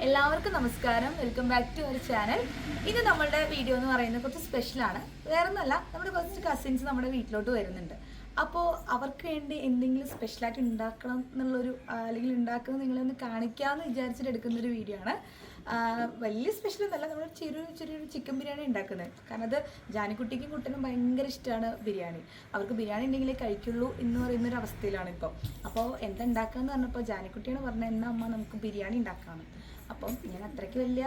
എല്ലാവർക്കും നമസ്കാരം. Welcome back to our channel. ഇത് നമ്മളുടെ വീഡിയോ എന്ന് പറയുന്നത് കുറച്ച് സ്പെഷ്യലാണ്. വേറെ ഒന്നല്ല, നമ്മുടെ കുറച്ച് കസിൻസ് നമ്മുടെ വീട്ടിലോട്ട് വരുന്നുണ്ട്. അപ്പോൾ അവർക്ക് വേണ്ടി എന്തെങ്കിലും സ്പെഷ്യലായിട്ട് ഉണ്ടാക്കണം എന്നുള്ളൊരു അല്ലെങ്കിൽ ഉണ്ടാക്കുന്നത് നിങ്ങളൊന്ന് കാണിക്കാമെന്ന് വിചാരിച്ചിട്ട് എടുക്കുന്നൊരു വീഡിയോ ആണ്. വലിയ സ്പെഷ്യൽ ഒന്നല്ല, നമ്മൾ ചെറിയൊരു ചിക്കൻ ബിരിയാണി ഉണ്ടാക്കുന്നത്. കാരണം അത് ജാനിക്കുട്ടിക്കും കുട്ടനും ഭയങ്കര ഇഷ്ടമാണ് ബിരിയാണി. അവർക്ക് ബിരിയാണി ഉണ്ടെങ്കിലേ കഴിക്കുള്ളൂ എന്ന് പറയുന്നൊരു അവസ്ഥയിലാണ് ഇപ്പോൾ. അപ്പോൾ എന്താ ഉണ്ടാക്കാമെന്ന് പറഞ്ഞപ്പോൾ ജാനിക്കുട്ടിയാണ് പറഞ്ഞത്, എന്നാ അമ്മ നമുക്ക് ബിരിയാണി ഉണ്ടാക്കാമെന്ന്. അപ്പം ഞാൻ അത്രയ്ക്ക് വലിയ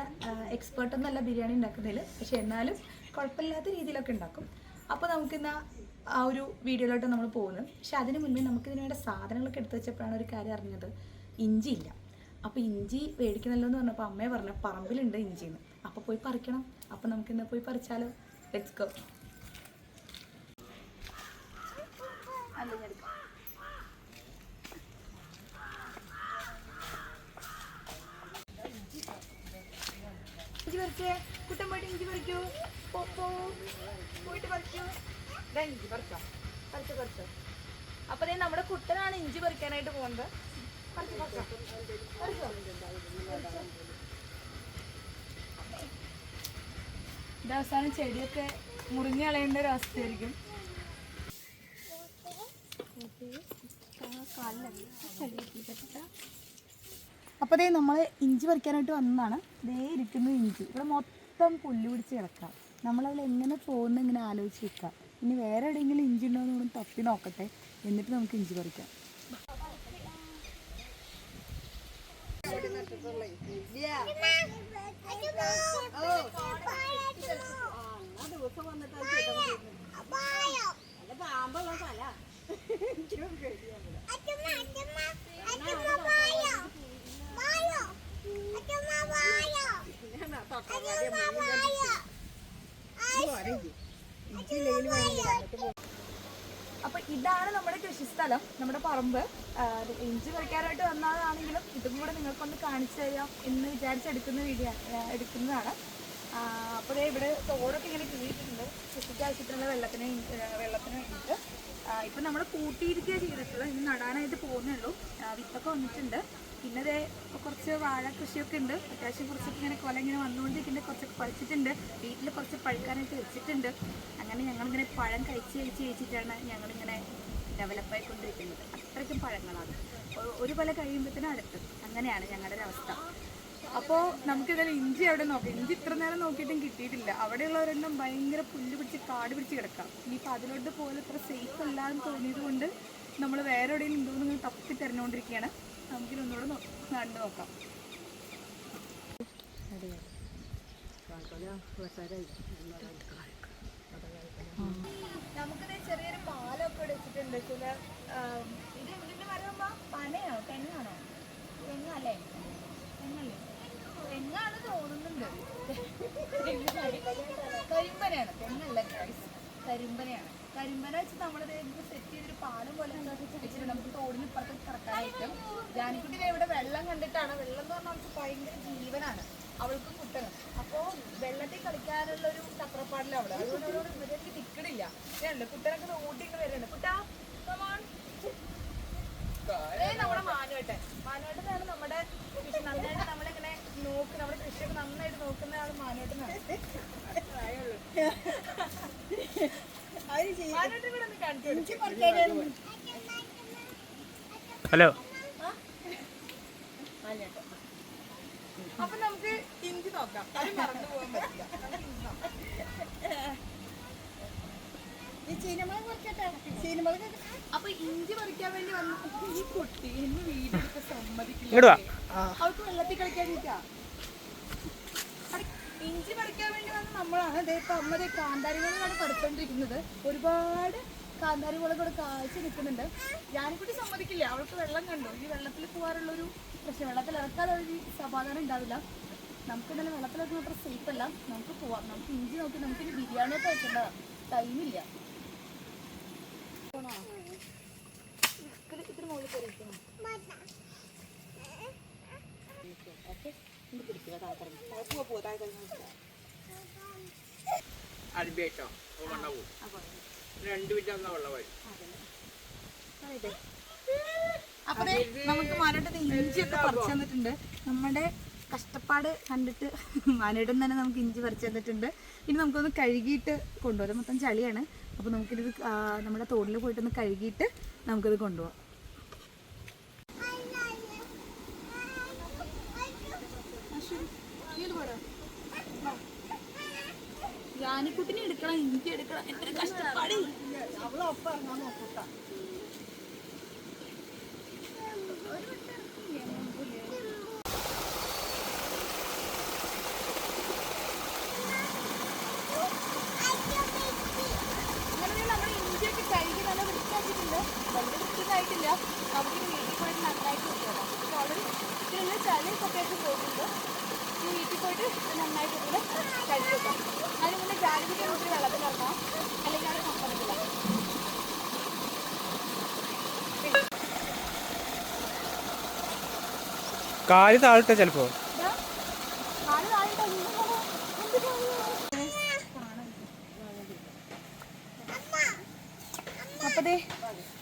എക്സ്പേർട്ടൊന്നുമല്ല ബിരിയാണി ഉണ്ടാക്കുന്നതിൽ, പക്ഷെ എന്നാലും കുഴപ്പമില്ലാത്ത രീതിയിലൊക്കെ ഉണ്ടാക്കും. അപ്പോൾ നമുക്കിന്ന് ആ ഒരു വീഡിയോയിലോട്ട് നമ്മൾ പോകുന്നത്. പക്ഷെ അതിന് മുന്നേ നമുക്കിതിന് വേണ്ട സാധനങ്ങളൊക്കെ എടുത്തു വെച്ചപ്പോഴാണ് ഒരു കാര്യം അറിഞ്ഞത്, ഇഞ്ചി ഇല്ല. അപ്പോൾ ഇഞ്ചി മേടിക്കണമല്ലോ എന്ന് പറഞ്ഞപ്പോൾ അമ്മയെ പറഞ്ഞു പറമ്പിലുണ്ട് ഇഞ്ചിന്ന്. അപ്പോൾ പോയി പറിക്കണം. അപ്പോൾ നമുക്കിന്ന് പോയി പറിച്ചാലോ? Let's go. ഇഞ്ചി പറിച്ചേ, കുട്ടൻ പോയിട്ട് ഇഞ്ചി പറിക്കൂ. പോയിട്ട് പറിക്കൂ. ഇഞ്ചി പറിച്ചോ, പറിച്ചോ. അപ്പോൾ നമ്മുടെ കുട്ടനാണ് ഇഞ്ചി പറിക്കാനായിട്ട് പോകുന്നത്. ഇത് അവസാനം ചെടിയൊക്കെ മുറിഞ്ഞു കളയേണ്ട ഒരു അവസ്ഥയായിരിക്കും. അപ്പോൾ ദേ നമ്മൾ ഇഞ്ചി പറിക്കാനായിട്ട് വന്നതാണ്. ദേ ഇരിക്കുന്നു ഇഞ്ചി. ഇവിടെ മൊത്തം പുല്ല് പിടിച്ച് കിടക്കാം. നമ്മളതിൽ എങ്ങനെ പോകുന്ന ഇങ്ങനെ ആലോചിച്ച് വെക്കാം. ഇനി വേറെ എവിടെയെങ്കിലും ഇഞ്ചി ഉണ്ടോ എന്ന് തപ്പി നോക്കട്ടെ, എന്നിട്ട് നമുക്ക് ഇഞ്ചി പറിക്കാം. അപ്പൊ ഇതാണ് നമ്മുടെ കൃഷിസ്ഥലം, നമ്മുടെ പറമ്പ്. ഇഞ്ചി പറിക്കാനായിട്ട് വന്നതാണെങ്കിലും ഇതും കൂടെ നിങ്ങൾക്കൊന്ന് കാണിച്ചു തരാം എന്ന് എടുക്കുന്നതാണ്. അപ്പോൾ ഇവിടെ തോടൊക്കെ ഇങ്ങനെ കിഴിയിട്ടുണ്ട് കൃഷിക്ക് ആവശ്യത്തിനുള്ള വെള്ളത്തിന് വേണ്ടിയിട്ട്. ഇപ്പം നമ്മൾ കൂട്ടിയിരിക്കുക ചെയ്തിട്ടുള്ളത്. ഇനി നടാനായിട്ട് പോകുന്നുള്ളൂ. വിത്തൊക്കെ വന്നിട്ടുണ്ട്. പിന്നെ അതേ കുറച്ച് വാഴ കൃഷിയൊക്കെ ഉണ്ട്. അത്യാവശ്യം കുറച്ചൊക്കെ ഇങ്ങനെ കൊല ഇങ്ങനെ വന്നുകൊണ്ടിരിക്കുന്നുണ്ട്. കുറച്ചൊക്കെ പറിച്ചിട്ടുണ്ട്. വീട്ടിൽ കുറച്ച് പഴുക്കാനായിട്ട് വെച്ചിട്ടുണ്ട്. അങ്ങനെ ഞങ്ങളിങ്ങനെ പഴം കഴിച്ചിട്ടാണ് ഞങ്ങളിങ്ങനെ ഡെവലപ്പായിക്കൊണ്ടിരിക്കുന്നത്. അത്രയ്ക്കും പഴങ്ങളാണ്. ഒരു കൊല കഴിയുമ്പോഴത്തേനും അടുത്ത്. അങ്ങനെയാണ് ഞങ്ങളുടെ ഒരു അവസ്ഥ. അപ്പോൾ നമുക്കിതിൽ ഇഞ്ചി അവിടെ നോക്കാം. ഇഞ്ചി ഇത്ര നേരം നോക്കിയിട്ടും കിട്ടിയിട്ടില്ല. അവിടെയുള്ളവരെല്ലാം ഭയങ്കര പുല്ല് പിടിച്ച് കാട് പിടിച്ച് കിടക്കാം. ഇനിയിപ്പോൾ അതിലോട്ട് പോലെ ഇത്ര സേഫ് അല്ലാന്ന് തോന്നിയത് കൊണ്ട് നമ്മൾ വേറെ എവിടെയും ഉണ്ടോയെന്ന് തപ്പി തിരഞ്ഞുകൊണ്ടിരിക്കുകയാണ്. നമുക്കിതൊന്നുകൂടെ കണ്ടു നോക്കാം. നമുക്കിത് ചെറിയൊരു പാലൊക്കെ വെച്ചിട്ടുണ്ട്. ചില ഇത് ഇതിൻ്റെ മരമാ പനയാണോ തെങ്ങാണോ? തെങ്ങല്ലേ? തെങ്ങാണ് തോന്നുന്നുണ്ട്. കരിമ്പനയാണ്, തെങ്ങല്ല ഗൈസ്, കരിമ്പനയാണ്. കരിമ്പന വെച്ച് നമ്മളിത് സെറ്റ് ചെയ്തൊരു പാലം പോലെ വെച്ചിട്ട് നമുക്ക് തോടിന് ഇപ്പുറത്തേക്ക് കിടക്കാനായിട്ടും. ജാനിക്കുട്ടി ഇവിടെ വെള്ളം കണ്ടിട്ടാണ്. വെള്ളം എന്ന് പറഞ്ഞാൽ അവൾക്ക് ഭയങ്കര ജീവനാണ്, അവൾക്കും കുട്ടനും. അപ്പോൾ വെള്ളത്തിൽ കളിക്കാനുള്ളൊരു തത്രപ്പാടില്ല അവിടെ. അതുകൊണ്ട് അവരോട് ഇവരേക്ക് നിൽക്കണില്ല. ഇതല്ലേ കുട്ടനൊക്കെ ഓട്ടിട്ട് വരുന്നുണ്ട്. കുട്ടാ നമ്മുടെ മാനുവേട്ടനാണ് നമ്മുടെ കൃഷി നന്നായിട്ട് നമ്മളിങ്ങനെ നമ്മുടെ കൃഷിയൊക്കെ നന്നായിട്ട് നോക്കുന്ന ആൾ മാനുവേട്ടനാണ്. മാനുവേട്ടൻ കൂടെ ഒന്ന് കാണിച്ചു. ഹലോ. അപ്പൊ നമുക്ക് ഇഞ്ചി നോക്കാം. അത് മറന്നു പോകാൻ പറ്റില്ല. അപ്പൊ ഇഞ്ചി പറിക്കാൻ വേണ്ടി വന്ന ഈ കുട്ടി എന്നെ വീടെടുത്ത് സമ്മതിക്കില്ല. അവർക്ക് വെള്ളത്തിൽ കളിക്കാനിരിക്കാ. ഇഞ്ചി പറിക്കാൻ വേണ്ടി വന്ന നമ്മളാണ്. ഇപ്പൊ അമ്മ കാന്താരികളാണ് പറിച്ചോണ്ടിരിക്കുന്നത്. ഒരുപാട് കാന്താരി മുളക് ഇവിടെ കാഴ്ച നിൽക്കുന്നുണ്ട്. ജാനിക്കുട്ടി സമ്മതിക്കില്ല. അവൾക്ക് വെള്ളം കണ്ടു. ഈ വെള്ളത്തിൽ പോകാനുള്ളൊരു പ്രശ്നം. വെള്ളത്തിൽ ഇറക്കാനൊരു സമാധാനം ഉണ്ടാവില്ല. നമുക്ക് ഇന്നലെ വെള്ളത്തിലൊക്കെ അത്ര സേഫ് അല്ല. നമുക്ക് പോവാം. നമുക്ക് ഇഞ്ചി നോക്കി നമുക്കിനി ബിരിയാണിയൊക്കെ വെക്കേണ്ട ടൈമില്ല. ഇത്തിരി മുകളിൽ കയറിയിരിക്കണം. അപ്പൊ നമുക്ക് മാനോട്ട് ഇഞ്ചിയൊക്കെ പറിച്ചു തന്നിട്ടുണ്ട്. നമ്മുടെ കഷ്ടപ്പാട് കണ്ടിട്ട് മാനേടം തന്നെ നമുക്ക് ഇഞ്ചി പറിച്ച് തന്നിട്ടുണ്ട്. ഇനി നമുക്കൊന്ന് കഴുകിയിട്ട് കൊണ്ടുപോകാം. മൊത്തം ചളിയാണ്. അപ്പോൾ നമുക്കിത് നമ്മുടെ തോടിൽ പോയിട്ടൊന്ന് കഴുകിയിട്ട് നമുക്കിത് കൊണ്ടുപോകാം. ജാനിക്കുട്ടിനെ എടുക്കണം, ഇഞ്ചി എടുക്കണം, എന്തൊരു കഷ്ടപ്പാട്. ായിട്ടില്ല നമുക്ക് വീട്ടിൽ പോയിട്ട് നന്നായിട്ട് കിട്ടുമല്ലോ. ഓൾറെഡി ഇതിലുള്ള ചളിയൊക്കെ ആയിട്ട് പോകുന്നുണ്ട്. ഈ വീട്ടിൽ പോയിട്ട് നന്നായിട്ട് ഇതിൽ കഴുകി വെക്കാം. അതിന് മുന്നേ ജാലിക്കുട്ടി ഒത്തിരി വെള്ളത്തിലിറങ്ങാം, അല്ലെങ്കിൽ അവിടെ കമ്പനിക്കില്ല. കാല് താഴ്ത്ത ചിലപ്പോ അപ്പതേ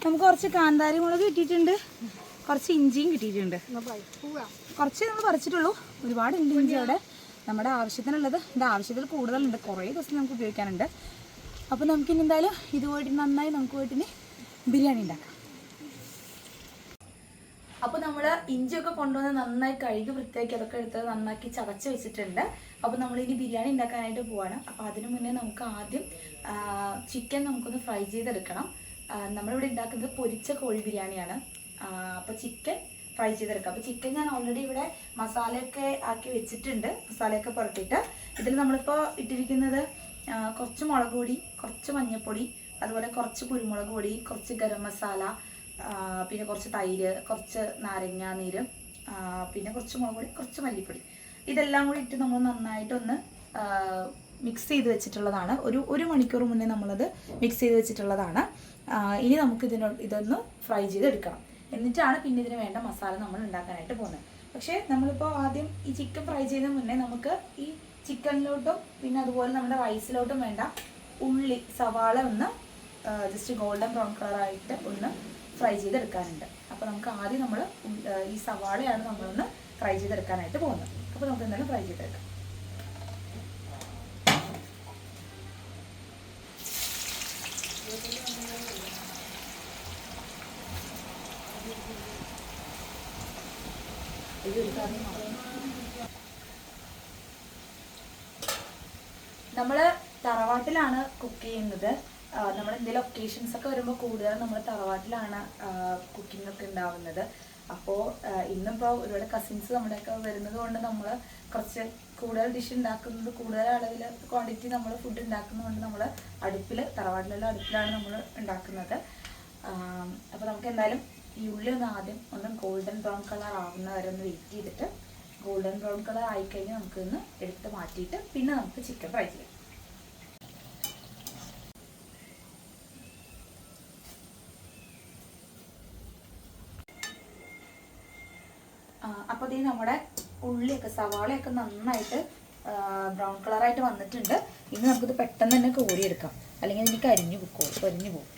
നമുക്ക് കുറച്ച് കാന്താരി മുളക് കിട്ടിയിട്ടുണ്ട്, കുറച്ച് ഇഞ്ചിയും കിട്ടിയിട്ടുണ്ട്. കുറച്ച് നമ്മൾ പറിച്ചിട്ടുള്ളൂ, ഒരുപാടുണ്ട് ഇഞ്ചി അവിടെ. നമ്മുടെ ആവശ്യത്തിനുള്ളത്, എൻ്റെ ആവശ്യത്തിൽ കൂടുതലുണ്ട്, കുറേ ദിവസം നമുക്ക് ഉപയോഗിക്കാനുണ്ട്. അപ്പോൾ നമുക്കിനി എന്തായാലും ഇത് പോയിട്ട് നന്നായി നമുക്ക് പോയിട്ടിനി ബിരിയാണി ഉണ്ടാക്കാം. അപ്പോൾ നമ്മൾ ഇഞ്ചിയൊക്കെ കൊണ്ടുവന്ന് നന്നായി കഴുകി വൃത്തിയാക്കി അതൊക്കെ എടുത്ത് നന്നാക്കി ചതച്ച് വെച്ചിട്ടുണ്ട്. അപ്പോൾ നമ്മളിനി ബിരിയാണി ഉണ്ടാക്കാനായിട്ട് പോവാണ്. അപ്പോൾ അതിന് മുന്നേ നമുക്ക് ആദ്യം ചിക്കൻ നമുക്കൊന്ന് ഫ്രൈ ചെയ്തെടുക്കണം. നമ്മളിവിടെ ഉണ്ടാക്കുന്നത് പൊരിച്ച കോഴി ബിരിയാണിയാണ്. അപ്പോൾ ചിക്കൻ ഫ്രൈ ചെയ്തെടുക്കാം. അപ്പോൾ ചിക്കൻ ഞാൻ ഓൾറെഡി ഇവിടെ മസാലയൊക്കെ ആക്കി വെച്ചിട്ടുണ്ട്, മസാലയൊക്കെ പുരട്ടിയിട്ട്. ഇതിൽ നമ്മളിപ്പോൾ ഇട്ടിരിക്കുന്നത് കുറച്ച് മുളക് പൊടി, കുറച്ച് മഞ്ഞൾപ്പൊടി, അതുപോലെ കുറച്ച് കുരുമുളക് പൊടി, കുറച്ച് ഗരം മസാല, പിന്നെ കുറച്ച് തൈര്, കുറച്ച് നാരങ്ങ നീര്, പിന്നെ കുറച്ച് മുളക് പൊടി, കുറച്ച് മല്ലിപ്പൊടി. ഇതെല്ലാം കൂടി ഇട്ട് നമ്മൾ നന്നായിട്ടൊന്ന് മിക്സ് ചെയ്ത് വെച്ചിട്ടുള്ളതാണ്. ഒരു മണിക്കൂർ മുന്നേ നമ്മളത് മിക്സ് ചെയ്ത് വെച്ചിട്ടുള്ളതാണ്. ഇനി നമുക്ക് ഇതൊന്ന് ഫ്രൈ ചെയ്തെടുക്കണം. എന്നിട്ടാണ് പിന്നെ ഇതിന് വേണ്ട മസാല നമ്മൾ ഉണ്ടാക്കാനായിട്ട് പോകുന്നത്. പക്ഷേ നമ്മളിപ്പോൾ ആദ്യം ഈ ചിക്കൻ ഫ്രൈ ചെയ്യുന്നതിന് മുന്നേ നമുക്ക് ഈ ചിക്കനിലോട്ടും പിന്നെ അതുപോലെ നമ്മുടെ റൈസിലോട്ടും വേണ്ട ഉള്ളി, സവാള ഒന്ന് ജസ്റ്റ് ഗോൾഡൻ ബ്രൗൺ കളറായിട്ട് ഒന്ന് ഫ്രൈ ചെയ്തെടുക്കാനുണ്ട്. അപ്പോൾ നമുക്ക് ആദ്യം നമ്മൾ ഈ സവാളയാണ് നമ്മളൊന്ന് ഫ്രൈ ചെയ്തെടുക്കാനായിട്ട് പോകുന്നത്. അപ്പോൾ നമുക്ക് എന്തായാലും ഫ്രൈ ചെയ്തെടുക്കാം. നമ്മൾ തറവാട്ടിലാണ് കുക്ക് ചെയ്യുന്നത്. നമ്മൾ എന്തെങ്കിലും ഒക്കേഷൻസ് ഒക്കെ വരുമ്പോൾ കൂടുതലും നമ്മൾ തറവാട്ടിലാണ് കുക്കിംഗ് ഒക്കെ ഉണ്ടാവുന്നത്. അപ്പോൾ ഇന്നിപ്പോൾ ഒരുപാട് കസിൻസ് നമ്മുടെയൊക്കെ വരുന്നത് കൊണ്ട് നമ്മൾ കുറച്ച് കൂടുതൽ ഡിഷ് ഉണ്ടാക്കുന്നത്, കൂടുതൽ അളവിൽ ക്വാണ്ടിറ്റി നമ്മൾ ഫുഡ് ഉണ്ടാക്കുന്നതുകൊണ്ട് നമ്മൾ തറവാട്ടിലുള്ള അടുപ്പിലാണ് നമ്മൾ ഉണ്ടാക്കുന്നത്. അപ്പോൾ നമുക്ക് എന്തായാലും ഈ ഉള്ളി ഒന്ന് ആദ്യം ഒന്ന് ഗോൾഡൻ ബ്രൗൺ കളർ ആവുന്ന വരെ ഒന്ന് വെയിറ്റ് ചെയ്തിട്ട്, ഗോൾഡൻ ബ്രൗൺ കളർ ആയിക്കഴിഞ്ഞാൽ നമുക്കൊന്ന് എടുത്ത് മാറ്റിയിട്ട് പിന്നെ നമുക്ക് ചിക്കൻ ഫ്രൈ ചെയ്യാം. അപ്പോൾ ഇത് നമ്മുടെ ഉള്ളിയൊക്കെ സവാളയൊക്കെ നന്നായിട്ട് ബ്രൗൺ കളറായിട്ട് വന്നിട്ടുണ്ട്. ഇനി നമുക്കിത് പെട്ടെന്ന് തന്നെ കോരിയെടുക്കാം, അല്ലെങ്കിൽ എനിക്ക് കരിഞ്ഞു പോകും.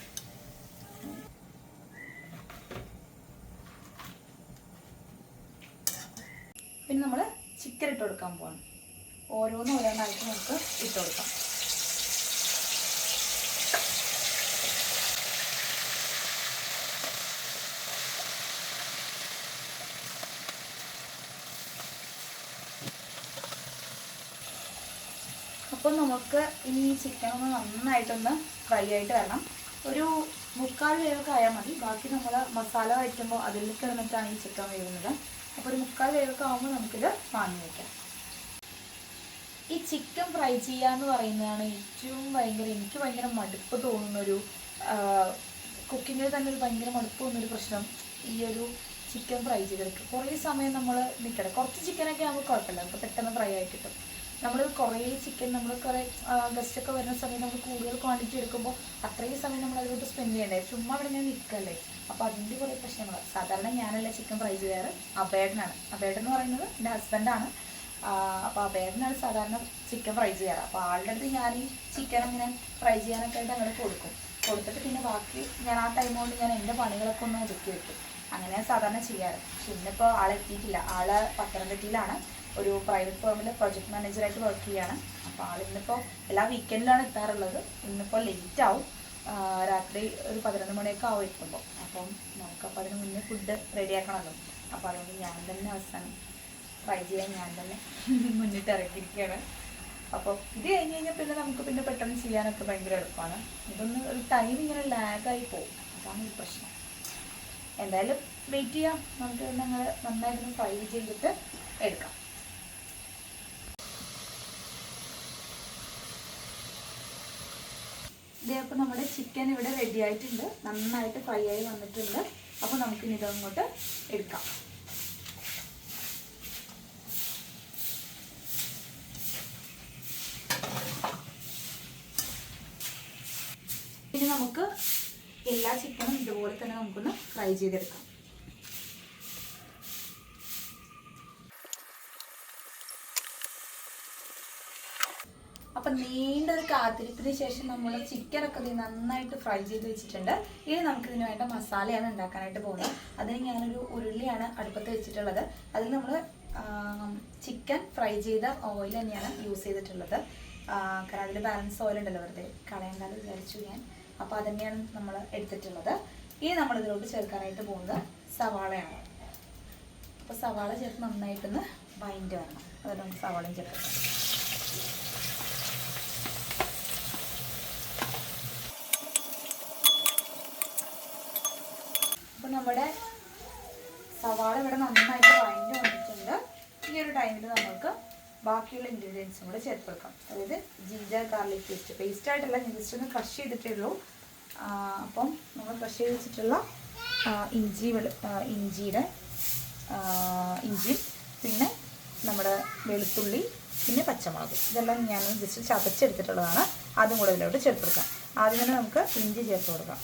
പിന്നെ നമ്മൾ ചിക്കൻ ഇട്ട് കൊടുക്കാൻ പോകണം. ഓരോന്നായിട്ട് നമുക്ക് ഇട്ട് കൊടുക്കാം. അപ്പോൾ നമുക്ക് ഇനി ചിക്കൻ ഒന്ന് നന്നായിട്ടൊന്ന് ഫ്രൈ ആയിട്ട് വരണം. ഒരു 3/4 വേവൊക്കെ ആയാൽ മതി. ബാക്കി നമ്മൾ മസാല വയ്ക്കുമ്പോൾ അതിലേക്ക് കിടന്നിട്ടാണ് ഈ ചിക്കൻ വേവുന്നത്. അപ്പോൾ ഒരു 3/4 വേവൊക്കെ ആകുമ്പോൾ നമുക്കിത് വാങ്ങി വയ്ക്കാം. ഈ ചിക്കൻ ഫ്രൈ ചെയ്യുക എന്ന് പറയുന്നതാണ് എനിക്ക് ഭയങ്കര മടുപ്പ് തോന്നുന്നൊരു കുക്കിങ്ങിൽ തന്നെ ഒരു ഭയങ്കര മടുപ്പ് തോന്നുന്നൊരു പ്രശ്നം. ഈ ഒരു ചിക്കൻ ഫ്രൈ ചെയ്തെടുക്കും കുറേ സമയം നമ്മൾ നിൽക്കണം. കുറച്ച് ചിക്കനൊക്കെ ആകുമ്പോൾ കുഴപ്പമില്ല, നമുക്ക് പെട്ടെന്ന് ഫ്രൈ ആയി കിട്ടും. നമ്മൾ കുറേ ചിക്കൻ കുറേ ഗസ്റ്റൊക്കെ വരുന്ന സമയം നമ്മൾ കൂടുതൽ ക്വാണ്ടിറ്റി എടുക്കുമ്പോൾ അത്രയും സമയം നമ്മൾ അതിലോട്ട് സ്പെൻഡ് ചെയ്യണ്ടേ, ചുമ്മാ അവിടെ ഞാൻ നിൽക്കല്ലേ. അപ്പോൾ അതിൻ്റെ കുറേ പ്രശ്നങ്ങൾ. സാധാരണ ഞാനല്ല ചിക്കൻ ഫ്രൈ ചെയ്യാറ്, അബേടനാണ്. അബേടൻ എന്ന് പറയുന്നത് എൻ്റെ ഹസ്ബൻഡാണ്. അപ്പോൾ അബേടനാണ് സാധാരണ ചിക്കൻ ഫ്രൈ ചെയ്യാറ്. അപ്പോൾ ആളുടെ അടുത്ത് ഞാൻ ഈ ചിക്കൻ ഇങ്ങനെ ഫ്രൈ ചെയ്യാനൊക്കെ ആയിട്ട് അങ്ങനെ കൊടുത്തിട്ട് പിന്നെ ബാക്കി ഞാൻ ആ ടൈം കൊണ്ട് ഞാൻ എൻ്റെ പണികളൊക്കെ ഒന്ന് ഒതുക്കി വെക്കും. അങ്ങനെ സാധാരണ ചെയ്യാറ്. പക്ഷെ ഇന്നിപ്പോൾ ആളെത്തിയിട്ടില്ല. ആള് പത്തനംതിട്ടയിലാണ്. ഒരു പ്രൈവറ്റ് ഫേമിൽ പ്രൊജക്ട് മാനേജറായിട്ട് വർക്ക് ചെയ്യുകയാണ്. അപ്പോൾ ആൾ ഇന്നിപ്പോൾ എല്ലാ വീക്കെൻഡിലാണ് എത്താറുള്ളത്. ഇന്നിപ്പോൾ ലേറ്റ് ആവും, രാത്രി ഒരു 11 മണിയൊക്കെ ആവും എത്തുമ്പോൾ. അപ്പം നമുക്കപ്പോൾ അതിന് മുന്നേ ഫുഡ് റെഡിയാക്കണമല്ലോ. അപ്പോൾ അതുകൊണ്ട് ഞാൻ തന്നെ അവസാനം ട്രൈ ചെയ്യാൻ ഞാൻ തന്നെ മുന്നിട്ട് ഇറക്കിയിരിക്കുകയാണ്. അപ്പോൾ ഇത് കഴിഞ്ഞ് കഴിഞ്ഞാൽ പിന്നെ നമുക്ക് പിന്നെ പെട്ടെന്ന് ചെയ്യാനൊക്കെ ഭയങ്കര എളുപ്പമാണ്. ഇതൊന്ന് ഒരു ടൈം ഇങ്ങനെ ലാഗായി പോകും, അതാണ് ഒരു പ്രശ്നം. എന്തായാലും വെയിറ്റ് ചെയ്യാം, നമുക്ക് ഞങ്ങൾ നന്നായിട്ടൊന്ന് ഫ്രൈ ചെയ്തിട്ട് എടുക്കാം. ഇതേ അപ്പോൾ നമ്മുടെ ചിക്കൻ ഇവിടെ റെഡി ആയിട്ടുണ്ട്, നന്നായിട്ട് ഫ്രൈ ആയി വന്നിട്ടുണ്ട്. അപ്പോൾ നമുക്കിനി ഇതങ്ങോട്ട് എടുക്കാം. ഇനി നമുക്ക് എല്ലാ ചിക്കനും ഇതുപോലെ തന്നെ നമുക്കൊന്ന് ഫ്രൈ ചെയ്തെടുക്കാം. അപ്പം നീണ്ടൊരു കാത്തിരിപ്പിന് ശേഷം നമ്മൾ ചിക്കനൊക്കെ നന്നായിട്ട് ഫ്രൈ ചെയ്ത് വെച്ചിട്ടുണ്ട്. ഇനി നമുക്കിതിന് വേണ്ട മസാലയാണ് ഉണ്ടാക്കാനായിട്ട് പോകുന്നത്. അതിന് ഞാനൊരു ഉരുളിയാണ് അടുപ്പത്ത് വെച്ചിട്ടുള്ളത്. അതിൽ നമ്മൾ ചിക്കൻ ഫ്രൈ ചെയ്ത ഓയിൽ തന്നെയാണ് യൂസ് ചെയ്തിട്ടുള്ളത്. കാരണം അതിൽ ബാലൻസ് ഓയിൽ ഉണ്ടല്ലോ, വെറുതെ കളയണ്ടെന്ന് വിചാരിച്ചു ഞാൻ. അപ്പോൾ അതന്നെയാണ് നമ്മൾ എടുത്തിട്ടുള്ളത്. ഇനി നമ്മളിതിലോട്ട് ചേർക്കാനായിട്ട് പോകുന്നത് സവാളയാണ്. അപ്പോൾ സവാള ചേർത്ത് നന്നായിട്ടൊന്ന് ബൈൻഡ് വരണം. അതുകൊണ്ട് നമുക്ക് സവാളയും ചേർക്കാം. അപ്പോൾ നമ്മുടെ സവാള ഇവിടെ നന്നായിട്ട് ബൈൻഡ് വന്നിട്ടുണ്ട്. ഈ ഒരു ടൈമിൽ നമുക്ക് ബാക്കിയുള്ള ഇൻഗ്രീഡിയൻസും കൂടെ ചേർത്ത് കൊടുക്കാം. അതായത് ജിഞ്ചർ ഗാർലിക് പേസ്റ്റ് ആയിട്ടല്ല, ഞാൻ ജസ്റ്റ് ഒന്ന് ക്രഷ് ചെയ്തിട്ടേ ഉള്ളൂ. അപ്പം നമ്മൾ ക്രഷ് ചെയ്ത് വെച്ചിട്ടുള്ള ഇഞ്ചിയും പിന്നെ നമ്മുടെ വെളുത്തുള്ളി പിന്നെ പച്ചമുളക്, ഇതെല്ലാം ഞാൻ ജസ്റ്റ് ചതച്ചെടുത്തിട്ടുള്ളതാണ്. അതും കൂടെ ഇതിലോട്ട് ചേർത്ത് കൊടുക്കാം. ആദ്യം തന്നെ നമുക്ക് ഇഞ്ചി ചേർത്ത് കൊടുക്കാം.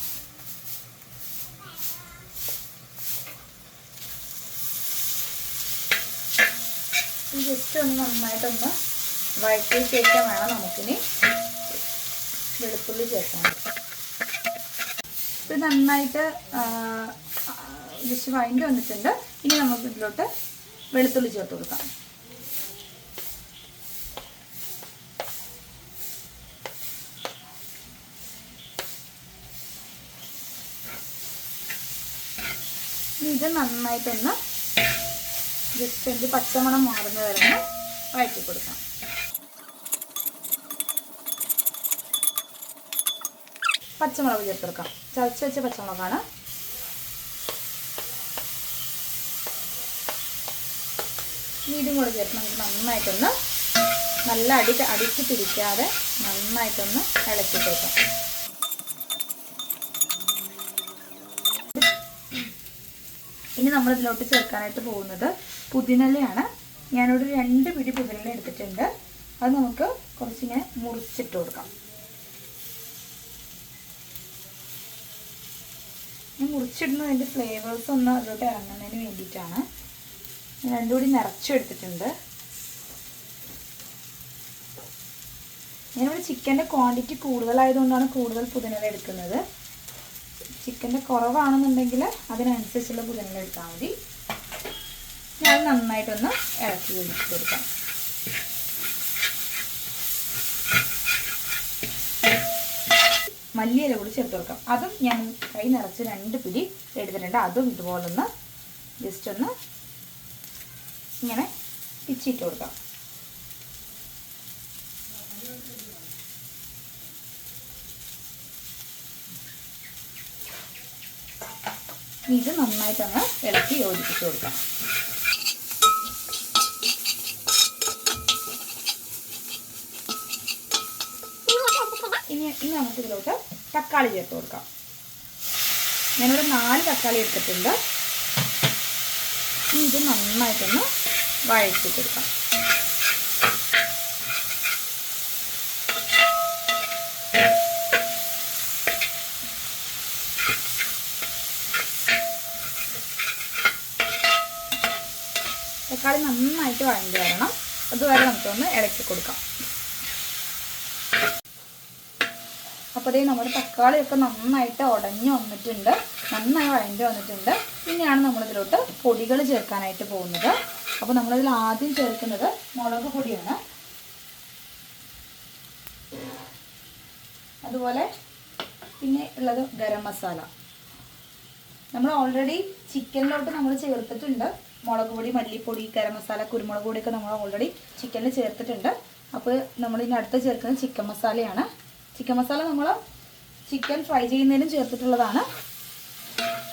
ജസ്റ്റ് ഒന്ന് നന്നായിട്ടൊന്ന് വഴറ്റി ശേഷം വേണം നമുക്കിനി വെളുത്തുള്ളി ചേർക്കാൻ. ഇത് നന്നായിട്ട് ജസ്റ്റ് വഴണ്ടി വന്നിട്ടുണ്ട്. ഇനി നമുക്ക് ഇതിലോട്ട് വെളുത്തുള്ളി ചേർത്ത് കൊടുക്കാം. ഇത് നന്നായിട്ടൊന്ന് ജസ്റ്റ് എൻ്റെ പച്ചമണം മാറുന്ന വരെ വഴറ്റി കൊടുക്കാം. പച്ചമുളക് ചേർത്ത് കൊടുക്കാം. ചതച്ച് വെച്ച പച്ചമുളകാണ്. ഇതും കൂടെ ചേർത്ത് നമുക്ക് നന്നായിട്ടൊന്ന് നല്ല അടിക്ക് പിടിക്കാതെ നന്നായിട്ടൊന്ന് ഇളക്കി കൊടുക്കാം. ഇനി നമ്മളിതിലോട്ട് ചേർക്കാനായിട്ട് പോകുന്നത് പുതിനയിലയാണ്. ഞാനൊരു 2 പിടി പുതിനയില എടുത്തിട്ടുണ്ട്. അത് നമുക്ക് കുറച്ചിങ്ങനെ മുറിച്ചിട്ട് കൊടുക്കാം. ഞാൻ മുറിച്ചിടുന്നത് അതിൻ്റെ ഫ്ലേവേഴ്സ് ഒന്ന് അതിലോട്ട് ഇറങ്ങുന്നതിന് വേണ്ടിയിട്ടാണ്. ഞാൻ 2 കൂടി നിറച്ചെടുത്തിട്ടുണ്ട്. ഞാനിവിടെ ചിക്കൻ്റെ ക്വാണ്ടിറ്റി കൂടുതലായതുകൊണ്ടാണ് കൂടുതൽ പുതിനയില എടുക്കുന്നത്. ചിക്കൻ്റെ കുറവാണെന്നുണ്ടെങ്കിൽ അതിനനുസരിച്ചുള്ള പുതിനയില എടുത്താൽ മതി. ഞാൻ നന്നായിട്ടൊന്ന് ഇളക്കി ഒഴിച്ച് കൊടുക്കാം. മല്ലിയില കൂടി ചേർത്ത് കൊടുക്കാം. അതും ഞാൻ കൈ നിറച്ച് 2 പിടി എടുത്തിട്ടുണ്ട്. അതും ഇതുപോലൊന്ന് ജസ്റ്റ് ഒന്ന് ഇങ്ങനെ പിച്ചിട്ട് കൊടുക്കാം. ഇത് നന്നായിട്ടൊന്ന് ഇളക്കി യോജിപ്പിച്ച് കൊടുക്കാം. ഇനി നമുക്ക് ഇതിലോട്ട് തക്കാളി ചേർത്ത് കൊടുക്കാം. ഞാനിവിടെ 4 തക്കാളി എടുത്തിട്ടുണ്ട്. ഇനി ഇത് നന്നായിട്ടൊന്ന് വഴറ്റി കൊടുക്കാം. തക്കാളി നന്നായിട്ട് വഴണ്ടി വരണം. അതുവരെ നമുക്കൊന്ന് ഇളക്കി കൊടുക്കാം. അപ്പോൾ അതേ നമ്മുടെ തക്കാളിയൊക്കെ നന്നായിട്ട് ഉടഞ്ഞു വന്നിട്ടുണ്ട്, നന്നായി വഴഞ്ഞു വന്നിട്ടുണ്ട്. ഇനിയാണ് നമ്മളിതിലോട്ട് പൊടികൾ ചേർക്കാനായിട്ട് പോകുന്നത്. അപ്പോൾ നമ്മളിതിൽ ആദ്യം ചേർക്കുന്നത് മുളക് പൊടിയാണ്. അതുപോലെ പിന്നെ ഉള്ളത് ഗരം മസാല. നമ്മൾ ഓൾറെഡി ചിക്കനിലോട്ട് നമ്മൾ ചേർത്തിട്ടുണ്ട് മുളക് പൊടി, മല്ലിപ്പൊടി, ഗരം മസാല, കുരുമുളക് പൊടിയൊക്കെ നമ്മൾ ഓൾറെഡി ചിക്കനിൽ ചേർത്തിട്ടുണ്ട്. അപ്പോൾ നമ്മൾ ഇനി അടുത്ത് ചേർക്കുന്നത് ചിക്കൻ മസാലയാണ്. ചിക്കൻ മസാല നമ്മൾ ചിക്കൻ ഫ്രൈ ചെയ്യുന്നതിനും ചേർത്തിട്ടുള്ളതാണ്.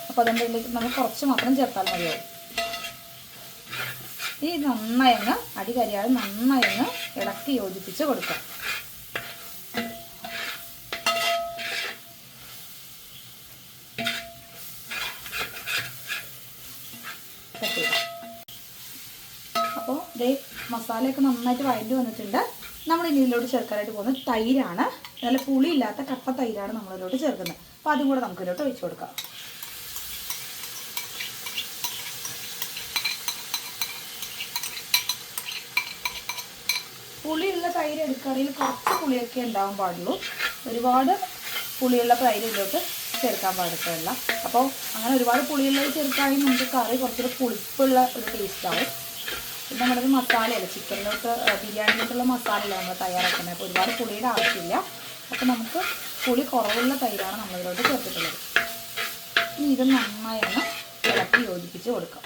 അപ്പോൾ അതിൻ്റെ ഇതിലേക്ക് നമ്മൾ കുറച്ച് മാത്രം ചേർത്താൽ മതിയാവും. ഇനി നന്നായി ഒന്ന് അടി കരിയാതെ നന്നായി ഒന്ന് ഇളക്കി യോജിപ്പിച്ച് കൊടുക്കാം. അപ്പോൾ ഇതേ മസാലയൊക്കെ നന്നായിട്ട് വഴണ്ടി വന്നിട്ടുണ്ട്. നമ്മൾ ഇനി ഇതിലോട്ട് ചേർക്കാനായിട്ട് പോകുന്നത് തൈരാണ്. നല്ല പുളിയില്ലാത്ത കട്ട തൈരാണ് നമ്മളിതിലോട്ട് ചേർക്കുന്നത്. അപ്പോൾ അതും കൂടെ നമുക്ക് ഇതിലോട്ട് ഒഴിച്ചു കൊടുക്കാം. പുളിയുള്ള തൈര് എടുക്കുകയാണെങ്കിൽ കുറച്ച് പുളിയൊക്കെ ഉണ്ടാവാൻ പാടുള്ളൂ. ഒരുപാട് പുളിയുള്ള തൈര് ഇതിലോട്ട് ചേർക്കാൻ പാടില്ല. അപ്പോൾ അങ്ങനെ ഒരുപാട് പുളിയുള്ളത് ചേർക്കുകയാണെങ്കിൽ നമുക്ക് കറി കുറച്ചുകൂടി പുളിപ്പുള്ള ഒരു ടേസ്റ്റ് ആവും. പിന്നെ നമ്മുടെ മസാലയല്ല, ചിക്കനിലോട്ട് ബിരിയാണിയിലോട്ടുള്ള മസാലയല്ല നമ്മൾ തയ്യാറാക്കുന്നത്. അപ്പോൾ ഒരുപാട് പുളിയുടെ ആവശ്യമില്ല. അപ്പോൾ നമുക്ക് പുളി കുറവുള്ള തൈരാണ് നമ്മളിതിലോട്ട് ചേർത്തിട്ടുള്ളത്. ഇനി ഇത് നന്നായി ഒന്ന് ഇളക്കി യോജിപ്പിച്ച് കൊടുക്കാം.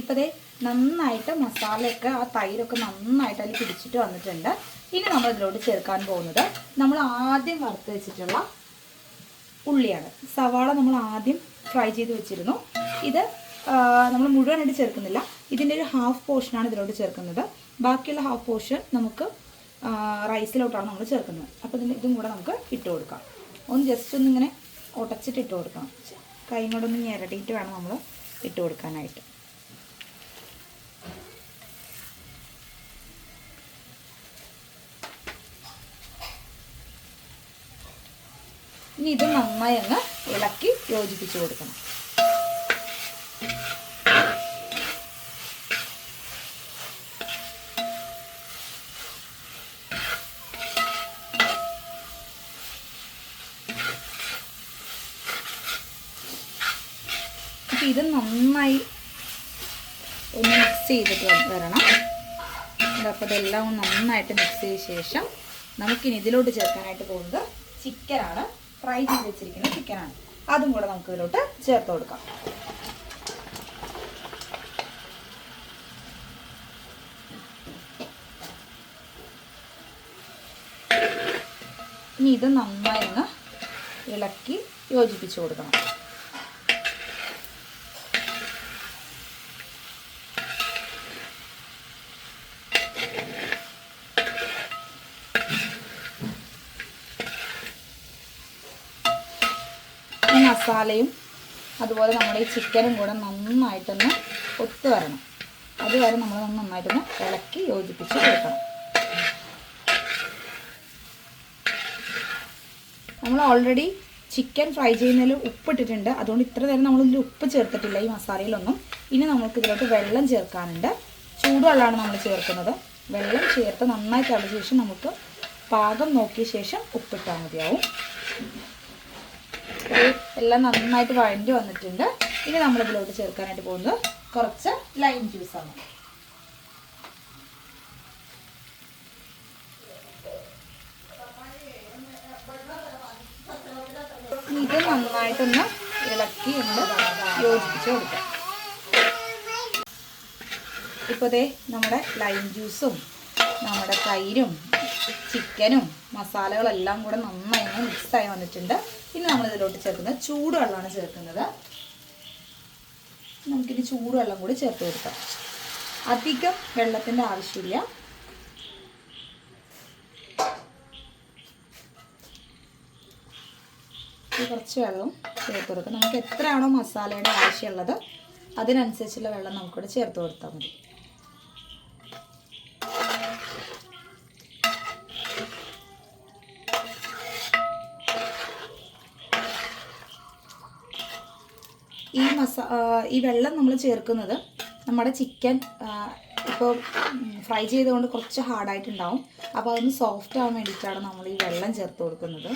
ഇപ്പോഴേ നന്നായിട്ട് മസാലയൊക്കെ ആ തൈരൊക്കെ നന്നായിട്ട് അതിൽ പിടിച്ചിട്ട് വന്നിട്ടുണ്ട്. ഇനി നമ്മൾ ഇതിലോട്ട് ചേർക്കാൻ പോകുന്നത് നമ്മൾ ആദ്യം വറുത്ത് വെച്ചിട്ടുള്ള ഉള്ളിയാണ്. സവാള നമ്മൾ ആദ്യം ഫ്രൈ ചെയ്ത് വെച്ചിരുന്നു. ഇത് നമ്മൾ മുഴുവനായിട്ട് ചേർക്കുന്നില്ല. ഇതിൻ്റെ ഒരു ഹാഫ് പോർഷനാണ് ഇതിലോട്ട് ചേർക്കുന്നത്. ബാക്കിയുള്ള ഹാഫ് പോർഷൻ നമുക്ക് റൈസിലോട്ടാണ് നമ്മൾ ചേർക്കുന്നത്. അപ്പോൾ ഇതും കൂടെ നമുക്ക് ഇട്ട് കൊടുക്കാം. ഒന്ന് ജസ്റ്റ് ഒന്നിങ്ങനെ ഉടച്ചിട്ട് ഇട്ട് കൊടുക്കണം. കൈ കൊണ്ടൊന്ന് ഞെരടിയിട്ട് വേണം നമ്മൾ ഇട്ട് കൊടുക്കാനായിട്ട്. ഇനി ഇത് നന്നായി അങ്ങ് ഇളക്കി യോജിപ്പിച്ച് കൊടുക്കണം. അപ്പം ഇത് നന്നായി ഒന്ന് മിക്സ് ചെയ്തിട്ട് വരണം. അപ്പോൾ ഇതെല്ലാം നന്നായിട്ട് മിക്സ് ചെയ്ത ശേഷം നമുക്കിനി ഇതിലോട്ട് ചേർക്കാനായിട്ട് പോകുന്നത് ചിക്കനാണ്. ഫ്രൈ ചെയ്ത് വെച്ചിരിക്കുന്ന ചിക്കനാണ്. അതും കൂടെ നമുക്ക് ഇതിലോട്ട് ചേർത്ത് കൊടുക്കാം. ഇനി ഇത് നന്നായി ഒന്ന് ഇളക്കി യോജിപ്പിച്ച് കൊടുക്കണം. മസാലയും അതുപോലെ നമ്മുടെ ഈ ചിക്കനും കൂടെ നന്നായിട്ടൊന്ന് ഒത്തു വരണം. അതുവരെ നമ്മൾ നന്നായിട്ടൊന്ന് ഇളക്കി യോജിപ്പിച്ച് കൊടുക്കണം. നമ്മൾ ഓൾറെഡി ചിക്കൻ ഫ്രൈ ചെയ്യുന്നതിൽ ഉപ്പിട്ടിട്ടുണ്ട്. അതുകൊണ്ട് ഇത്ര നേരം നമ്മളിതിൽ ഉപ്പ് ചേർത്തിട്ടില്ല ഈ മസാലയിലൊന്നും. ഇനി നമുക്ക് ഇതിലോട്ട് വെള്ളം ചേർക്കാനുണ്ട്. ചൂടുവെള്ളമാണ് നമ്മൾ ചേർക്കുന്നത്. വെള്ളം ചേർത്ത് നന്നായി തിളച്ച ശേഷം നമുക്ക് പാകം നോക്കിയ ശേഷം ഉപ്പിട്ടാൽ മതിയാവും. എല്ലാം നന്നായിട്ട് വഴണ്ടി വന്നിട്ടുണ്ട്. ഇനി നമ്മളിതിലോട്ട് ചേർക്കാനായിട്ട് പോകുന്നത് കുറച്ച് ലൈം ജ്യൂസാണ്. ഇത് നന്നായിട്ടൊന്ന് ഇളക്കി ഒന്ന് യോജിപ്പിച്ച് കൊടുക്കാം. ഇപ്പോൾ ദേ നമ്മുടെ ലൈം ജ്യൂസും നമ്മുടെ തൈരും ചിക്കനും മസാലകളെല്ലാം കൂടെ നന്നായി മിക്സായി വന്നിട്ടുണ്ട്. ഇനി നമ്മളിതിലോട്ട് ചേർക്കുന്നത് ചൂടുവെള്ളമാണ് ചേർക്കുന്നത്. നമുക്കിനി ചൂടുവെള്ളം കൂടി ചേർത്ത് കൊടുക്കാം. അധികം വെള്ളത്തിൻ്റെ ആവശ്യമില്ല. കുറച്ച് വെള്ളം ചേർത്ത് കൊടുക്കാം. നമുക്ക് എത്രയാണോ മസാലയുടെ ആവശ്യമുള്ളത് അതിനനുസരിച്ചുള്ള വെള്ളം നമുക്കിവിടെ ചേർത്ത് കൊടുത്താൽ മതി. ഈ വെള്ളം നമ്മൾ ചേർക്കുന്നത് നമ്മുടെ ചിക്കൻ ഇപ്പോൾ ഫ്രൈ ചെയ്തുകൊണ്ട് കുറച്ച് ഹാർഡായിട്ടുണ്ടാവും. അപ്പോൾ അതൊന്ന് സോഫ്റ്റ് ആവാൻ വേണ്ടിയിട്ടാണ് നമ്മൾ ഈ വെള്ളം ചേർത്ത് കൊടുക്കുന്നത്.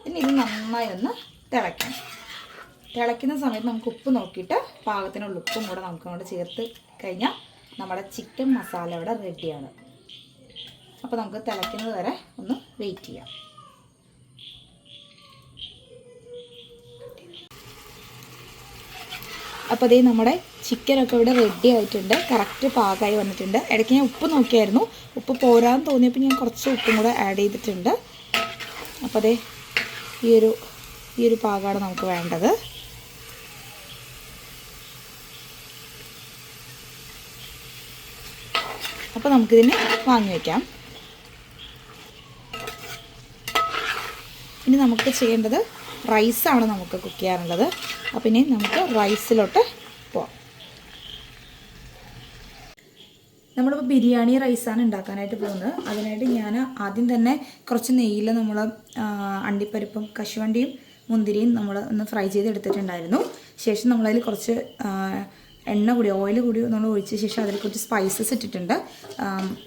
പിന്നെ ഇത് നന്നായി ഒന്ന് തിളയ്ക്കണം. തിളയ്ക്കുന്ന സമയത്ത് നമുക്ക് ഉപ്പ് നോക്കിയിട്ട് പാകത്തിനുള്ള ഉപ്പും കൂടെ നമുക്ക് അങ്ങോട്ട് ചേർത്ത് കഴിഞ്ഞാൽ നമ്മുടെ ചിക്കൻ മസാല ഇവിടെ റെഡിയാണ്. അപ്പോൾ നമുക്ക് തിളയ്ക്കുന്നത് വരെ ഒന്ന് വെയിറ്റ് ചെയ്യാം. അപ്പോൾ അതേ നമ്മുടെ ചിക്കനൊക്കെ ഇവിടെ റെഡി ആയിട്ടുണ്ട്. കറക്റ്റ് പാകമായി വന്നിട്ടുണ്ട്. ഇടയ്ക്ക് ഞാൻ ഉപ്പ് നോക്കിയായിരുന്നു. ഉപ്പ് പോരാന്ന് തോന്നിയപ്പോൾ ഞാൻ കുറച്ച് ഉപ്പും കൂടെ ആഡ് ചെയ്തിട്ടുണ്ട്. അപ്പോൾ അതേ ഈ ഒരു പാകമാണ് നമുക്ക് വേണ്ടത്. അപ്പോൾ നമുക്കിതിനെ വാങ്ങി വയ്ക്കാം. ഇനി നമുക്ക് ചെയ്യേണ്ടത് റൈസാണ് നമുക്ക് കുക്ക് ചെയ്യാനുള്ളത്. അപ്പോൾ ഇനി നമുക്ക് റൈസിലോട്ട് പോവാം. നമ്മളിപ്പോൾ ബിരിയാണി റൈസാണ് ഉണ്ടാക്കാനായിട്ട് പോകുന്നത്. അതിനായിട്ട് ഞാൻ ആദ്യം തന്നെ കുറച്ച് നെയ്യിൽ നമ്മൾ അണ്ടിപ്പരിപ്പും കശുവണ്ടിയും മുന്തിരിയും നമ്മൾ ഒന്ന് ഫ്രൈ ചെയ്തെടുത്തിട്ടുണ്ടായിരുന്നു. ശേഷം നമ്മളതിൽ കുറച്ച് ഓയിൽ കൂടി നമ്മൾ ഒഴിച്ച ശേഷം അതിൽ കുറച്ച് സ്പൈസസ് ഇട്ടിട്ടുണ്ട്.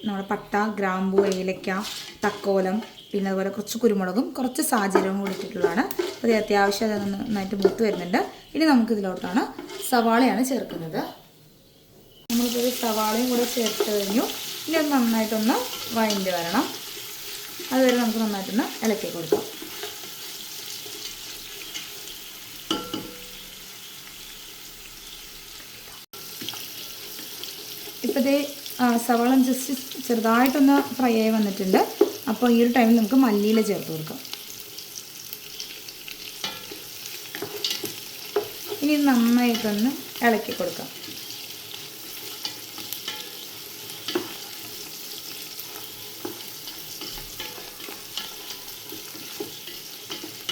നമ്മുടെ പട്ട, ഗ്രാമ്പൂ, ഏലക്ക, തക്കോലം, പിന്നെ അതുപോലെ കുറച്ച് കുരുമുളകും കുറച്ച് സാജീരകവും കൂടി ഇട്ടിട്ടുള്ളതാണ്. അത് അത്യാവശ്യം അത് നന്നായിട്ട് മൂത്ത് വരുന്നുണ്ട്. ഇനി നമുക്കിതിലോട്ടാണ് സവാളയാണ് ചേർക്കുന്നത്. നമ്മളിപ്പോൾ ഒരു സവാളയും കൂടെ ചേർത്ത് കഴിഞ്ഞു. ഇനി അത് നന്നായിട്ടൊന്ന് വഴണ്ടി വരണം. അതുവരെ നമുക്ക് നന്നായിട്ടൊന്ന് ഇളക്കി കൊടുക്കാം. ഇപ്പോൾ ഇതേ സവാള ജസ്റ്റ് ചെറുതായിട്ടൊന്ന് ഫ്രൈ ആയി വന്നിട്ടുണ്ട്. അപ്പോൾ ഈ ഒരു ടൈമിൽ നമുക്ക് മല്ലിയില ചേർത്ത് കൊടുക്കാം. ഇനി നന്നായിട്ടൊന്ന് ഇളക്കി കൊടുക്കാം.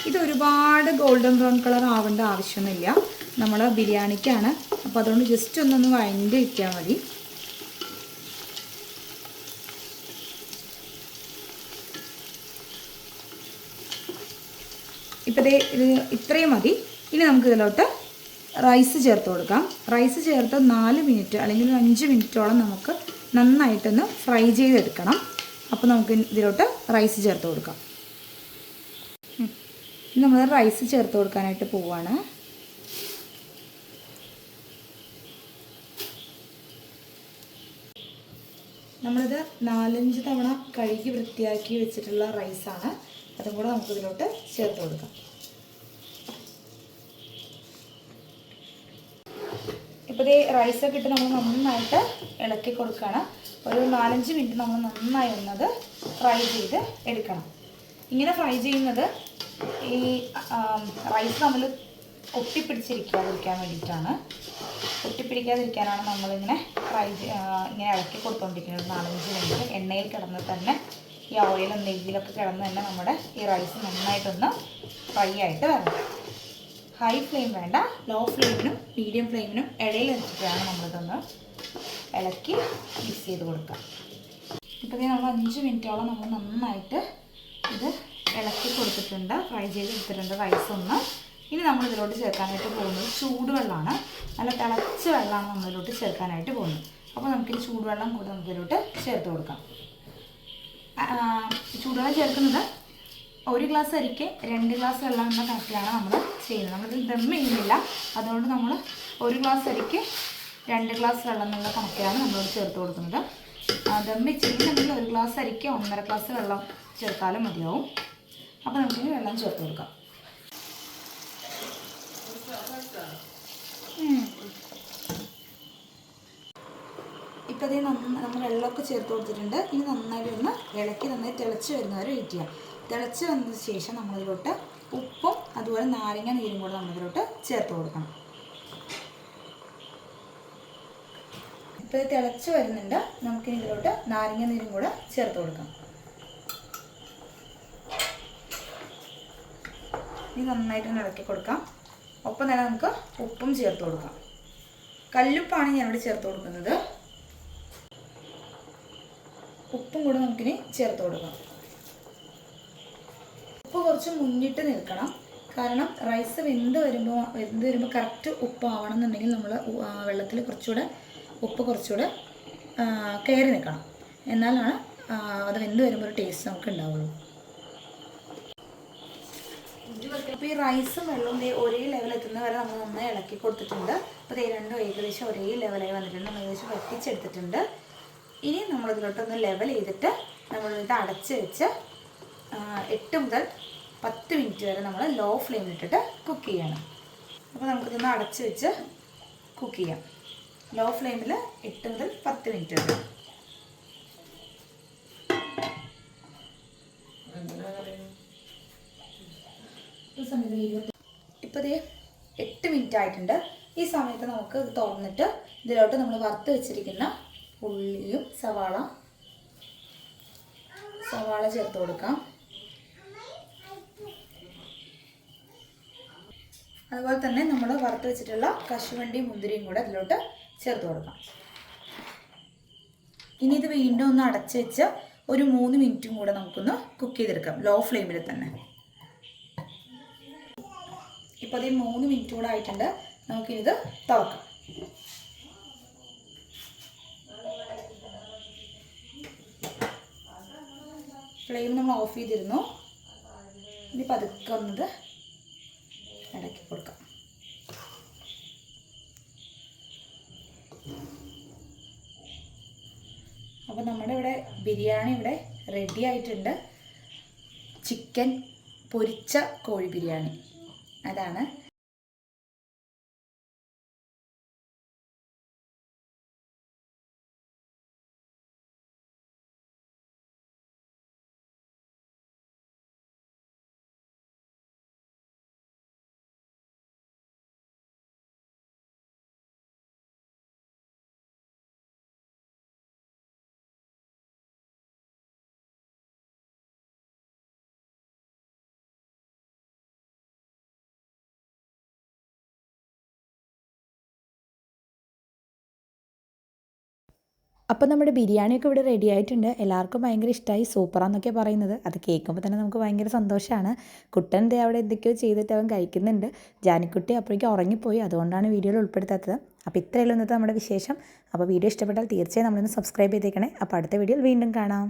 ഇത് ഒരുപാട് ഗോൾഡൻ ബ്രൗൺ കളർ ആവേണ്ട ആവശ്യമൊന്നുമില്ല. നമ്മൾ ബിരിയാണിക്കാണ്. അപ്പോൾ അതുകൊണ്ട് ജസ്റ്റ് ഒന്നൊന്ന് വഴണ്ടി വയ്ക്കാൻ മതി. ഇപ്പോൾ ഇത് ഇത്രയും മതി. ഇനി നമുക്ക് ഇതിലോട്ട് റൈസ് ചേർത്ത് കൊടുക്കാം. റൈസ് ചേർത്ത് 4 മിനിറ്റ് അല്ലെങ്കിൽ 5 മിനിറ്റോളം നമുക്ക് നന്നായിട്ടൊന്ന് ഫ്രൈ ചെയ്തെടുക്കണം. അപ്പോൾ നമുക്ക് ഇതിലോട്ട് റൈസ് ചേർത്ത് കൊടുക്കാം. നമ്മൾ റൈസ് ചേർത്ത് കൊടുക്കാനായിട്ട് പോവുകയാണ്. നമ്മളിത് 4-5 തവണ കഴുകി വൃത്തിയാക്കി വെച്ചിട്ടുള്ള റൈസാണ്. അതും കൂടെ നമുക്കിതിലോട്ട് ചേർത്ത് കൊടുക്കാം. ഇപ്പോൾ ഈ റൈസൊക്കെ ഇട്ട് നമ്മൾ നന്നായിട്ട് ഇളക്കി കൊടുക്കുകയാണ്. ഒരു 4-5 മിനിറ്റ് നമ്മൾ നന്നായി ഒന്നത് ഫ്രൈ ചെയ്ത് എടുക്കണം. ഇങ്ങനെ ഫ്രൈ ചെയ്യുന്നത് ഈ റൈസ് നമ്മൾ ഒട്ടിപ്പിടിച്ചിരിക്കാതിരിക്കാൻ വേണ്ടിയിട്ടാണ്. ഒട്ടിപ്പിടിക്കാതിരിക്കാനാണ് നമ്മളിങ്ങനെ ഇങ്ങനെ ഇളക്കി കൊടുത്തുകൊണ്ടിരിക്കുന്നത്. 4-5 മിനിറ്റ് എണ്ണയിൽ കിടന്ന് തന്നെ ഈ ഓയിലും നെയ്യിലൊക്കെ കിടന്ന് തന്നെ നമ്മുടെ ഈ റൈസ് നന്നായിട്ടൊന്ന് ഫ്രൈ ആയിട്ട് വരണം. ഹൈ ഫ്ലെയിം വേണ്ട, ലോ ഫ്ലെയിമിനും മീഡിയം ഫ്ലെയിമിനും ഇടയിൽ വെച്ചിട്ടാണ് നമ്മളിതൊന്ന് ഇളക്കി മിക്സ് ചെയ്ത് കൊടുക്കുക. ഇപ്പോൾ നമ്മൾ 5 മിനിറ്റോളം നമ്മൾ നന്നായിട്ട് ഇത് ഇളക്കി കൊടുത്തിട്ടുണ്ട്, ഫ്രൈ ചെയ്ത് എടുത്തിട്ടുണ്ട് റൈസൊന്ന്. ഇനി നമ്മളിതിലോട്ട് ചേർക്കാനായിട്ട് പോകുന്നത് ചൂടുവെള്ളമാണ്. നല്ല തിളച്ച വെള്ളമാണ് നമ്മളിലോട്ട് ചേർക്കാനായിട്ട് പോകുന്നത്. അപ്പോൾ നമുക്കിത് ചൂടുവെള്ളം കൂടെ നമുക്കിതിലോട്ട് ചേർത്ത് കൊടുക്കാം. ചൂടുവെള്ളം ചേർക്കുന്നത് 1 ഗ്ലാസ് അരിക്ക് 2 ഗ്ലാസ് വെള്ളം എന്ന കണക്കിലാണ് നമ്മൾ ചെയ്യുന്നത്. നമ്മളിത് ദം ചെയ്യുന്നില്ല. അതുകൊണ്ട് നമ്മൾ 1 ഗ്ലാസ് അരിക്ക് 2 ഗ്ലാസ് വെള്ളം എന്നുള്ള കണക്കിലാണ് നമ്മളോട് ചേർത്ത് കൊടുക്കുന്നത്. ദം വെച്ചിട്ടുണ്ടെങ്കിൽ 1 ഗ്ലാസ് അരിക്ക് 1.5 ഗ്ലാസ് വെള്ളം ചേർത്താലും മതിയാവും. അപ്പോൾ നമുക്കിനി വെള്ളം ചേർത്ത് കൊടുക്കാം. ഇപ്പോൾ ഇത് നമ്മൾ വെള്ളമൊക്കെ ചേർത്ത് കൊടുത്തിട്ടുണ്ട്. ഇനി നന്നായിട്ട് ഒന്ന് ഇളക്കി നന്നായി തിളച്ച് വരുന്നവരെ വെയിറ്റ് ചെയ്യാം. തിളച്ച് വന്നതിന് ശേഷം നമ്മളിതിലോട്ട് ഉപ്പും അതുപോലെ നാരങ്ങ നീരും കൂടെ നമ്മളിതിലോട്ട് ചേർത്ത് കൊടുക്കണം. ഇപ്പോൾ ഇത് തിളച്ച് വരുന്നുണ്ട്. നമുക്കിനി ഇതിലോട്ട് നാരങ്ങ നീരും കൂടെ ചേർത്ത് കൊടുക്കാം. ഇനി നന്നായിട്ട് ഇളക്കി കൊടുക്കാം. ഒപ്പം തന്നെ നമുക്ക് ഉപ്പും ചേർത്ത് കൊടുക്കാം. കല്ലുപ്പാണ് ഞാനിവിടെ ചേർത്ത് കൊടുക്കുന്നത്. ഉപ്പും കൂടെ നമുക്കിനി ചേർത്ത് കൊടുക്കാം. ഉപ്പ് കുറച്ച് മുന്നിട്ട് നിൽക്കണം. കാരണം റൈസ് വെന്ത് വരുമ്പോൾ കറക്റ്റ് ഉപ്പ് ആവണം എന്നുണ്ടെങ്കിൽ നമ്മൾ വെള്ളത്തിൽ കുറച്ചുകൂടെ ഉപ്പ് കുറച്ചുകൂടെ കയറി നിൽക്കണം. എന്നാലാണ് അത് വെന്ത് വരുമ്പോൾ ഒരു ടേസ്റ്റ് നമുക്ക് ഉണ്ടാവുള്ളൂ. അപ്പോൾ ഈ റൈസും വെള്ളവും ഒരേ ലെവൽ എത്തുന്ന വരെ നമ്മൾ നന്നായി ഇളക്കി കൊടുത്തിട്ടുണ്ട്. അപ്പോൾ രണ്ടും ഏകദേശം ഒരേ ലെവലായി വന്നിട്ടുണ്ട്. നമ്മൾ ഏകദേശം വറ്റിച്ചെടുത്തിട്ടുണ്ട്. ഇനി നമ്മളിതിലോട്ടൊന്ന് ലെവൽ ചെയ്തിട്ട് നമ്മളിത് അടച്ച് വെച്ച് 8 മുതൽ 10 മിനിറ്റ് വരെ നമ്മൾ ലോ ഫ്ലെയിമിലിട്ടിട്ട് കുക്ക് ചെയ്യണം. അപ്പോൾ നമുക്കിതൊന്ന് അടച്ച് വെച്ച് കുക്ക് ചെയ്യാം. ലോ ഫ്ലെയിമിൽ 8 മുതൽ 10 മിനിറ്റ് വരെ. ഇപ്പോൾ ഇത് 8 മിനിറ്റ് ആയിട്ടുണ്ട്. ഈ സമയത്ത് നമുക്ക് ഇത് തുറന്നിട്ട് ഇതിലോട്ട് നമ്മൾ വറുത്ത് വെച്ചിരിക്കുന്ന ഉള്ളിയും സവാള ചേർത്ത് കൊടുക്കാം. അതുപോലെ തന്നെ നമ്മൾ വറുത്ത് വെച്ചിട്ടുള്ള കശുവണ്ടി മുന്തിരിയും കൂടെ അതിലോട്ട് ചേർത്ത് കൊടുക്കാം. ഇനി ഇത് വീണ്ടും ഒന്ന് അടച്ച് വെച്ച് ഒരു 3 മിനിറ്റും കൂടെ നമുക്കൊന്ന് കുക്ക് ചെയ്തെടുക്കാം ലോ ഫ്ലെയിമിൽ തന്നെ. ഇപ്പോൾ അത് 3 മിനിറ്റ് കൂടെ ആയിട്ടുണ്ട്. നമുക്കിത് തുറക്കാം. ഫ്ലെയിം നമ്മൾ ഓഫ് ചെയ്തിരുന്നു. ഇനി പതുക്കെ വന്നത് ഇടയ്ക്ക് കൊടുക്കാം. അപ്പോൾ നമ്മുടെ ഇവിടെ ബിരിയാണി ഇവിടെ റെഡി ആയിട്ടുണ്ട്. ചിക്കൻ പൊരിച്ച കോഴി ബിരിയാണി അതാണ്. അപ്പോൾ നമ്മുടെ ബിരിയാണിയൊക്കെ ഇവിടെ റെഡി ആയിട്ടുണ്ട്. എല്ലാവർക്കും ഭയങ്കര ഇഷ്ടമായി, സൂപ്പറാന്നൊക്കെ പറയുന്നത്. അത് കേൾക്കുമ്പോൾ തന്നെ നമുക്ക് ഭയങ്കര സന്തോഷമാണ്. കുട്ടൻ ദേ അവിടെ എന്തൊക്കെയോ ചെയ്തിട്ട് അവൻ കഴിക്കുന്നുണ്ട്. ജാനിക്കുട്ടി അപ്പോഴേക്കും ഉറങ്ങിപ്പോയി, അതുകൊണ്ടാണ് വീഡിയോയിൽ ഉൾപ്പെടുത്താത്തത്. അപ്പോൾ ഇത്രയല്ലോ ഇന്നത്തെ നമ്മുടെ വിശേഷം. അപ്പോൾ വീഡിയോ ഇഷ്ടപ്പെട്ടാൽ തീർച്ചയായും നമ്മളൊന്ന് സബ്സ്ക്രൈബ് ചെയ്തേക്കണേ. അപ്പോൾ അടുത്ത വീഡിയോയിൽ വീണ്ടും കാണാം.